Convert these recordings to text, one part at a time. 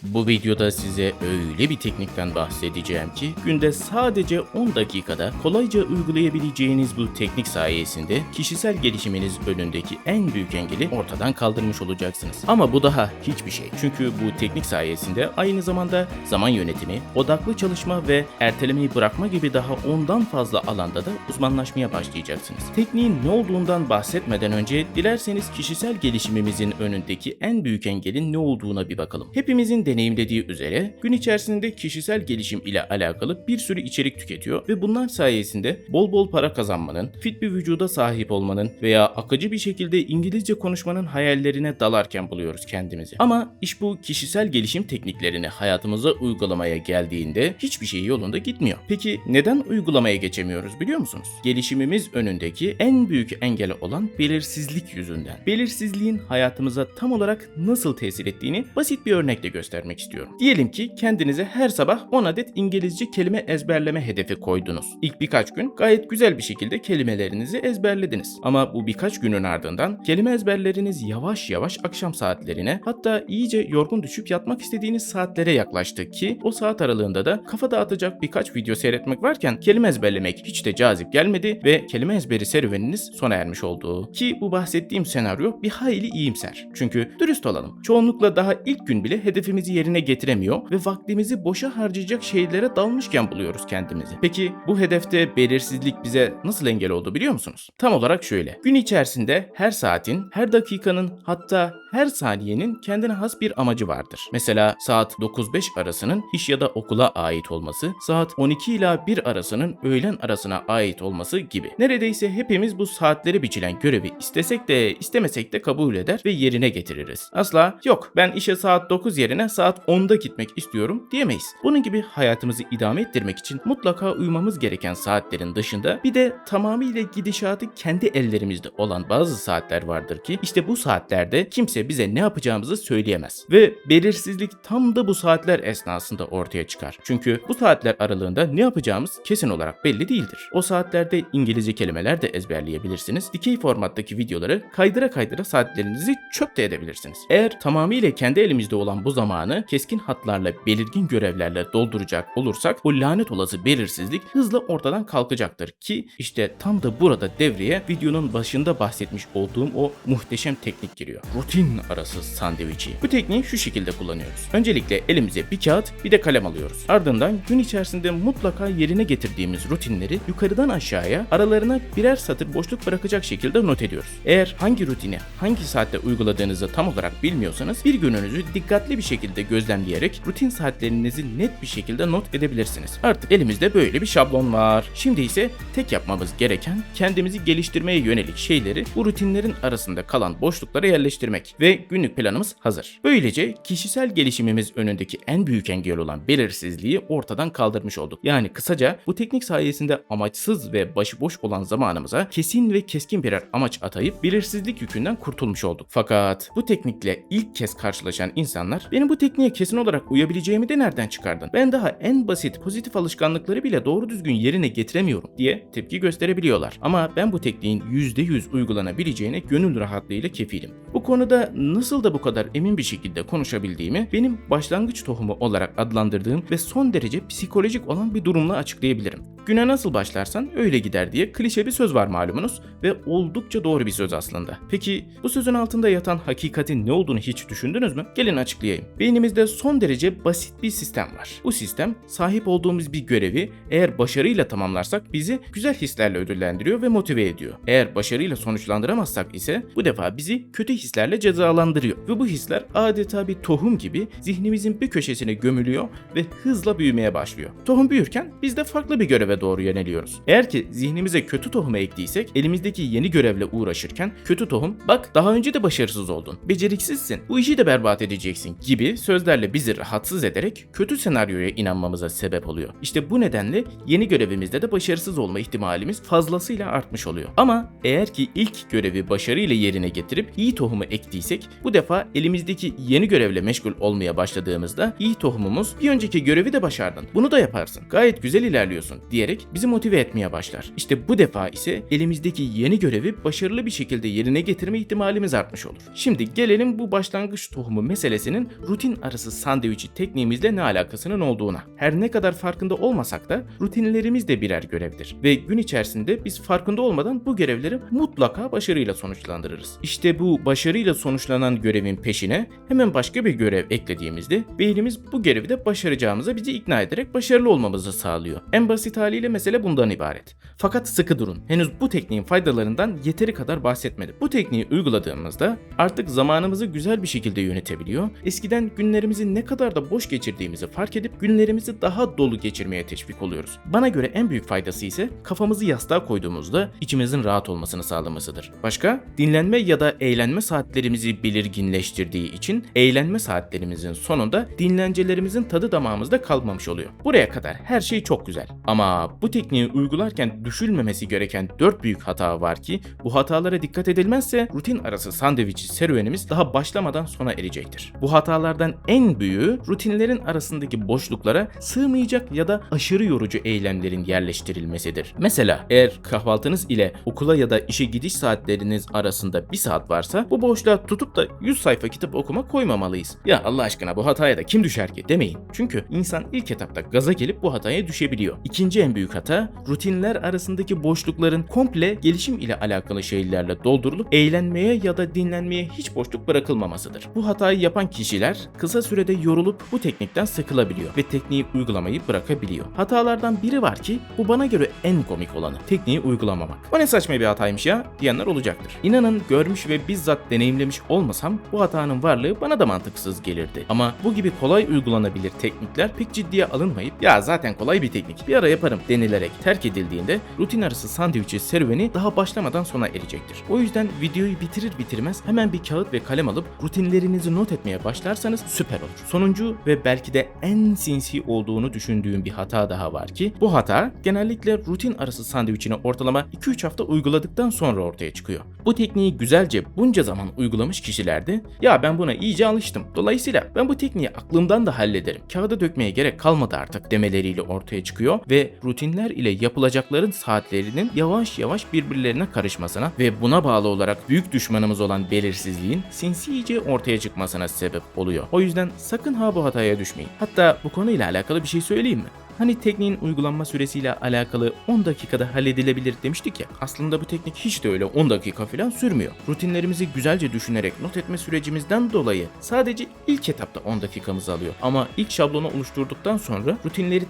Bu videoda size öyle bir teknikten bahsedeceğim ki günde sadece 10 dakikada kolayca uygulayabileceğiniz bu teknik sayesinde kişisel gelişiminiz önündeki en büyük engeli ortadan kaldırmış olacaksınız. Ama bu daha hiçbir şey. Çünkü bu teknik sayesinde aynı zamanda zaman yönetimi, odaklı çalışma ve ertelemeyi bırakma gibi daha ondan fazla alanda da uzmanlaşmaya başlayacaksınız. Tekniğin ne olduğundan bahsetmeden önce dilerseniz kişisel gelişimimizin önündeki en büyük engelin ne olduğuna bir bakalım. Hepimizin deneyimlediği üzere gün içerisinde kişisel gelişim ile alakalı bir sürü içerik tüketiyor ve bunlar sayesinde bol bol para kazanmanın, fit bir vücuda sahip olmanın veya akıcı bir şekilde İngilizce konuşmanın hayallerine dalarken buluyoruz kendimizi. Ama iş bu kişisel gelişim tekniklerini hayatımıza uygulamaya geldiğinde hiçbir şey yolunda gitmiyor. Peki neden uygulamaya geçemiyoruz biliyor musunuz? Gelişimimiz önündeki en büyük engel olan belirsizlik yüzünden. Belirsizliğin hayatımıza tam olarak nasıl tesir ettiğini basit bir örnekle göstermek istiyorum. Diyelim ki kendinize her sabah 10 adet İngilizce kelime ezberleme hedefi koydunuz. İlk birkaç gün gayet güzel bir şekilde kelimelerinizi ezberlediniz. Ama bu birkaç günün ardından kelime ezberleriniz yavaş yavaş akşam saatlerine, hatta iyice yorgun düşüp yatmak istediğiniz saatlere yaklaştı ki o saat aralığında da kafa dağıtacak birkaç video seyretmek varken kelime ezberlemek hiç de cazip gelmedi ve kelime ezberi serüveniniz sona ermiş oldu. Ki bu bahsettiğim senaryo bir hayli iyimser. Çünkü dürüst olalım, çoğunlukla daha ilk gün bile hedefimizi yerine getiremiyor ve vaktimizi boşa harcayacak şeylere dalmışken buluyoruz kendimizi. Peki bu hedefte belirsizlik bize nasıl engel oldu biliyor musunuz? Tam olarak şöyle. Gün içerisinde her saatin, her dakikanın, hatta her saniyenin kendine has bir amacı vardır. Mesela saat 9-5 arasının iş ya da okula ait olması, saat 12 ila 1 arasının öğlen arasına ait olması gibi. Neredeyse hepimiz bu saatlere biçilen görevi istesek de istemesek de kabul eder ve yerine getiririz. Asla yok ben işe saat 9 yerine saat 10'da gitmek istiyorum diyemeyiz. Bunun gibi hayatımızı idame ettirmek için mutlaka uymamız gereken saatlerin dışında bir de tamamıyla gidişatı kendi ellerimizde olan bazı saatler vardır ki işte bu saatlerde kimse bize ne yapacağımızı söyleyemez. Ve belirsizlik tam da bu saatler esnasında ortaya çıkar. Çünkü bu saatler aralığında ne yapacağımız kesin olarak belli değildir. O saatlerde İngilizce kelimeler de ezberleyebilirsiniz. Dikey formattaki videoları kaydıra kaydıra saatlerinizi çöp de edebilirsiniz. Eğer tamamıyla kendi elimizde olan bu zamanı keskin hatlarla, belirgin görevlerle dolduracak olursak o lanet olası belirsizlik hızla ortadan kalkacaktır ki işte tam da burada devreye videonun başında bahsetmiş olduğum o muhteşem teknik giriyor. Rutin arası sandviçi. Bu tekniği şu şekilde kullanıyoruz. Öncelikle elimize bir kağıt bir de kalem alıyoruz. Ardından gün içerisinde mutlaka yerine getirdiğimiz rutinleri yukarıdan aşağıya aralarına birer satır boşluk bırakacak şekilde not ediyoruz. Eğer hangi rutini hangi saatte uyguladığınızı tam olarak bilmiyorsanız bir gününüzü dikkatli bir şekilde gözlemleyerek rutin saatlerinizi net bir şekilde not edebilirsiniz. Artık elimizde böyle bir şablon var. Şimdi ise tek yapmamız gereken kendimizi geliştirmeye yönelik şeyleri bu rutinlerin arasında kalan boşluklara yerleştirmek ve günlük planımız hazır. Böylece kişisel gelişimimiz önündeki en büyük engel olan belirsizliği ortadan kaldırmış olduk. Yani kısaca bu teknik sayesinde amaçsız ve başıboş olan zamanımıza kesin ve keskin birer amaç atayıp belirsizlik yükünden kurtulmuş olduk. Fakat bu teknikle ilk kez karşılaşan insanlar benim bu tekniğe kesin olarak uyabileceğimi de nereden çıkardın? Ben daha en basit pozitif alışkanlıkları bile doğru düzgün yerine getiremiyorum diye tepki gösterebiliyorlar. Ama ben bu tekniğin %100 uygulanabileceğine gönül rahatlığıyla kefilim. Bu konuda nasıl da bu kadar emin bir şekilde konuşabildiğimi benim başlangıç tohumu olarak adlandırdığım ve son derece psikolojik olan bir durumla açıklayabilirim. Güne nasıl başlarsan öyle gider diye klişe bir söz var malumunuz ve oldukça doğru bir söz aslında. Peki bu sözün altında yatan hakikatin ne olduğunu hiç düşündünüz mü? Gelin açıklayayım. Beynimizde son derece basit bir sistem var. Bu sistem sahip olduğumuz bir görevi eğer başarıyla tamamlarsak bizi güzel hislerle ödüllendiriyor ve motive ediyor. Eğer başarıyla sonuçlandıramazsak ise bu defa bizi kötü hislerle cezalandırıyor ve bu hisler adeta bir tohum gibi zihnimizin bir köşesine gömülüyor ve hızla büyümeye başlıyor. Tohum büyürken biz de farklı bir göreve doğru yöneliyoruz. Eğer ki zihnimize kötü tohumu ektiysek elimizdeki yeni görevle uğraşırken kötü tohum bak daha önce de başarısız oldun, beceriksizsin, bu işi de berbat edeceksin gibi sözlerle bizi rahatsız ederek kötü senaryoya inanmamıza sebep oluyor. İşte bu nedenle yeni görevimizde de başarısız olma ihtimalimiz fazlasıyla artmış oluyor. Ama eğer ki ilk görevi başarıyla yerine getirip iyi tohumu ektiysek bu defa elimizdeki yeni görevle meşgul olmaya başladığımızda iyi tohumumuz bir önceki görevi de başardın, bunu da yaparsın, gayet güzel ilerliyorsun diye diyerek bizi motive etmeye başlar. İşte bu defa ise elimizdeki yeni görevi başarılı bir şekilde yerine getirme ihtimalimiz artmış olur. Şimdi gelelim bu başlangıç tohumu meselesinin rutin arası sandviçi tekniğimizle ne alakasının olduğuna. Her ne kadar farkında olmasak da rutinlerimiz de birer görevdir ve gün içerisinde biz farkında olmadan bu görevleri mutlaka başarıyla sonuçlandırırız. İşte bu başarıyla sonuçlanan görevin peşine hemen başka bir görev eklediğimizde beynimiz bu görevi de başaracağımıza bizi ikna ederek başarılı olmamızı sağlıyor. En basit haliyle mesele bundan ibaret. Fakat sıkı durun. Henüz bu tekniğin faydalarından yeteri kadar bahsetmedim. Bu tekniği uyguladığımızda artık zamanımızı güzel bir şekilde yönetebiliyor. Eskiden günlerimizi ne kadar da boş geçirdiğimizi fark edip günlerimizi daha dolu geçirmeye teşvik oluyoruz. Bana göre en büyük faydası ise kafamızı yastığa koyduğumuzda içimizin rahat olmasını sağlamasıdır. Başka? Dinlenme ya da eğlenme saatlerimizi belirginleştirdiği için eğlenme saatlerimizin sonunda dinlencelerimizin tadı damağımızda kalmamış oluyor. Buraya kadar her şey çok güzel. Ama bu tekniği uygularken düşülmemesi gereken 4 büyük hata var ki bu hatalara dikkat edilmezse rutin arası sandviçi serüvenimiz daha başlamadan sona erecektir. Bu hatalardan en büyüğü rutinlerin arasındaki boşluklara sığmayacak ya da aşırı yorucu eylemlerin yerleştirilmesidir. Mesela eğer kahvaltınız ile okula ya da işe gidiş saatleriniz arasında 1 saat varsa bu boşluğa tutup da 100 sayfa kitap okuma koymamalıyız. Ya Allah aşkına bu hataya da kim düşer ki demeyin. Çünkü insan ilk etapta gaza gelip bu hataya düşebiliyor. İkinci en büyük hata rutinler arasındaki boşlukların komple gelişim ile alakalı şeylerle doldurulup eğlenmeye ya da dinlenmeye hiç boşluk bırakılmamasıdır. Bu hatayı yapan kişiler kısa sürede yorulup bu teknikten sıkılabiliyor ve tekniği uygulamayı bırakabiliyor. Hatalardan biri var ki bu bana göre en komik olanı. Tekniği uygulamamak. O ne saçma bir hataymış ya diyenler olacaktır. İnanın görmüş ve bizzat deneyimlemiş olmasam bu hatanın varlığı bana da mantıksız gelirdi. Ama bu gibi kolay uygulanabilir teknikler pek ciddiye alınmayıp ya zaten kolay bir teknik bir ara yaparım denilerek terk edildiğinde rutin arası sandviçi serüveni daha başlamadan sona erecektir. O yüzden videoyu bitirir bitirmez hemen bir kağıt ve kalem alıp rutinlerinizi not etmeye başlarsanız süper olur. Sonuncu ve belki de en sinsi olduğunu düşündüğüm bir hata daha var ki bu hata genellikle rutin arası sandviçini ortalama 2-3 hafta uyguladıktan sonra ortaya çıkıyor. Bu tekniği güzelce bunca zaman uygulamış kişilerde ya ben buna iyice alıştım. Dolayısıyla ben bu tekniği aklımdan da hallederim. Kağıda dökmeye gerek kalmadı artık demeleriyle ortaya çıkıyor ve rutinler ile yapılacakların saatlerinin yavaş yavaş birbirlerine karışmasına ve buna bağlı olarak büyük düşmanımız olan belirsizliğin sinsice ortaya çıkmasına sebep oluyor. O yüzden sakın ha bu hataya düşmeyin. Hatta bu konuyla alakalı bir şey söyleyeyim mi? Hani tekniğin uygulanma süresiyle alakalı 10 dakikada halledilebilir demiştik ya. Aslında bu teknik hiç de öyle 10 dakika falan sürmüyor. Rutinlerimizi güzelce düşünerek not etme sürecimizden dolayı sadece ilk etapta 10 dakikamızı alıyor. Ama ilk şablonu oluşturduktan sonra rutinleri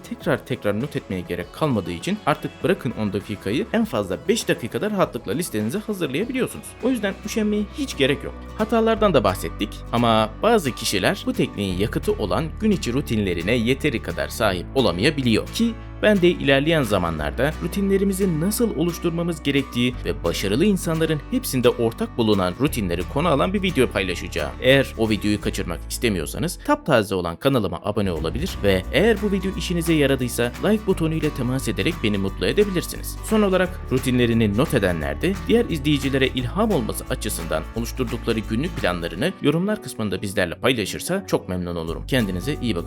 tekrar not etmeye gerek kalmadığı için artık bırakın 10 dakikayı en fazla 5 dakikada rahatlıkla listenizi hazırlayabiliyorsunuz. O yüzden üşenmeye hiç gerek yok. Hatalardan da bahsettik ama bazı kişiler bu tekniğin yakıtı olan gün içi rutinlerine yeteri kadar sahip olamayabiliyor ki ben de ilerleyen zamanlarda rutinlerimizi nasıl oluşturmamız gerektiği ve başarılı insanların hepsinde ortak bulunan rutinleri konu alan bir video paylaşacağım. Eğer o videoyu kaçırmak istemiyorsanız taptaze olan kanalıma abone olabilir ve eğer bu video işinize yaradıysa like butonu ile temas ederek beni mutlu edebilirsiniz. Son olarak rutinlerini not edenler de diğer izleyicilere ilham olması açısından oluşturdukları günlük planlarını yorumlar kısmında bizlerle paylaşırsa çok memnun olurum. Kendinize iyi bakın.